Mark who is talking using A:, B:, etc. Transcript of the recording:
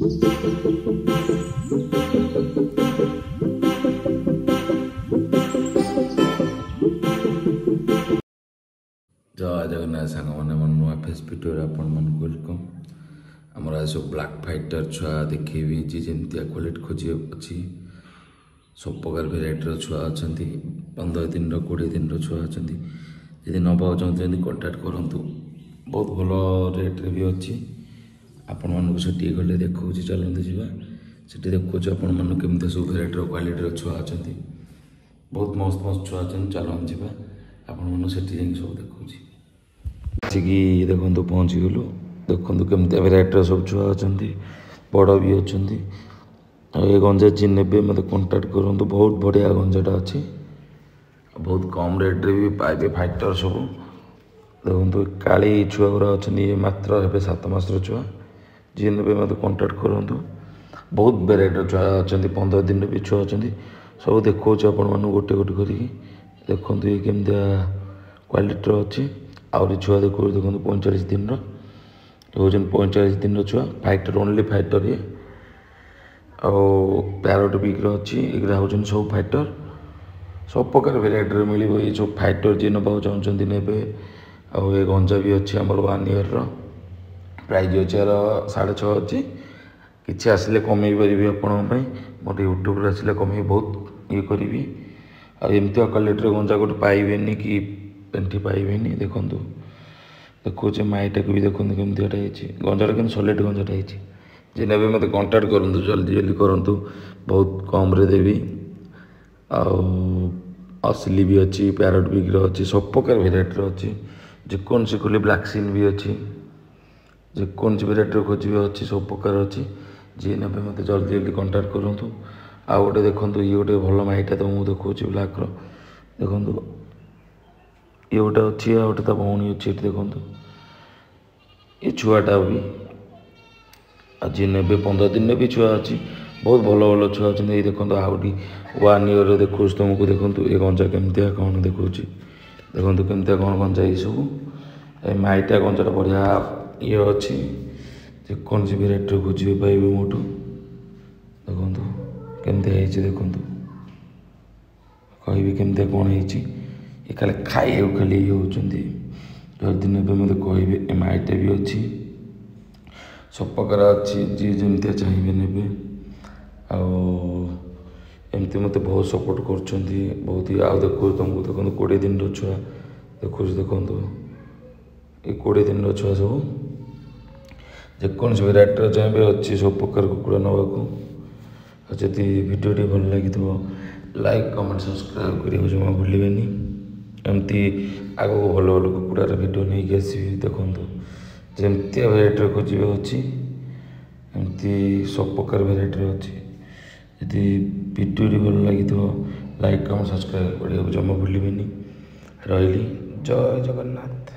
A: जय जगन्नाथ सांग मैंने मोर नुआ फेस भिडियो आपण मन वेलकम। आमर आज सब ब्लैक फाइटर छुआ देखेबी जी जमती क्वालिटी खोजी अच्छी सब प्रकार भेराइटर छुआ अच्छा 15 दिन 20 दिन छुआ अच्छा जी नवा चाहते कंटाक्ट करूँ बहुत भल रेट्रे भी अच्छी आपण मानक से गले देखा चलते जावा से देखा आपण मन केमती सब भेराइटर क्वालिटी छुआ अच्छा बहुत मस्त मस्त छुआ अच्छा चलन जावा आपण मन से सब देखा कि देखो पहुँची गलु देखो केमती भेराइटर सब छुआ अच्छा बड़ भी अच्छा ये गंजा जी ने मत कंटाक्ट करूँ बहुत बढ़िया गंजाटा अच्छी बहुत कम रेट्रे भी पाइबे फाइटर सब देखो काली छुआ गुरा अच्छा मात्र हे 7 मासर छुआ जी ने मत कंटाक्ट करूँ बहुत भेराइटर छुआ अच्छा 15 दिन भी छुआ अच्छा सब देखा आपण गोटे गोटे करके देखो ये केमती क्वालिटी अच्छी आहरी छुआ देखो देखो 45 दिन रोजन 45 दिन छुआ फाइटर ओनली फाइटर ये पैरोट बिग्र अच्छी एग्रा हूँ सब फाइटर सब प्रकार भेराइटर मिले ये सब फाइटर जी नवा चाहते ने ये गंजा भी अच्छी आम 1 ईयर प्राइज अच्छे यार 6.5 अच्छी किसी आसिले कमे पारि आपण मोट यूट्यूब आसिले कमे बहुत ये करी आमती क्वालिटी गंजा गोटे पाइबे कि पेंटी पाइबे देखु देखो माइटा को भी देखो केमतीटा गंजाटा कि सॉलिड गंजाटा जी ने मत कंटाक्ट करूँ जल्दी जल्दी करूँ बहुत कम रे देवी असली भी अच्छी पैरोट बिग्र अच्छी सब प्रकार भेराइटर अच्छी जेकोसी खोली ब्लैक सीन भी अच्छी जेकोसी भेराइटर खोज भी अच्छी सब प्रकार अच्छी जी ने मत जल्दी जल्दी कंटाक्ट करूँ आउ गोटे देखो ये गोटे भल माइटा तो मुझे देखा ब्लैक्र देखो ये गोटे अच्छी आ गोटे भौणी अच्छी देखो ये छुआटा भी आज ने 15 दिन भी छुआ अच्छी बहुत भल भल छुआ अच्छे ये देखो आउटी 1 ईयर देखो तुमको देखो ये गंजा केमती कौन देखा देखो केमती कौन गंजा ये सब माइटा गंजाटा बढ़िया ये अच्छी जेकोसी भेराइटर खोजे पाइबे मोटू देखो केमती देखो कहि केमती कौन ये खाली खाई खाली ये होती जल्दी ने मत कहे माइटा भी अच्छी सब प्रकार अच्छी जी जमती चाहिए ने एमती मत बहुत सपोर्ट कर बहुत ही आउ देखो तुमको देखो 20 दिन छुआ देखो देखो ये 20 दिन छुआ सब जेकोसी भेराइटर चाहिए अच्छी सब प्रकार कुकुड़ा नवाक जदि भिडियोटी भल लगी लाइक कमेंट सब्सक्राइब करिए जमा भूलें एमती आगे भल भल कुकुड़ार भिडियो नहीं आसवि देखो जमती भेराइटर खोजे अच्छी एमती सब प्रकार भेराइटर अच्छी यदि भिडियोटी भल लगी लाइक कमेंट सब्सक्राइब करिए जमा भूलें रही जय जगन्नाथ।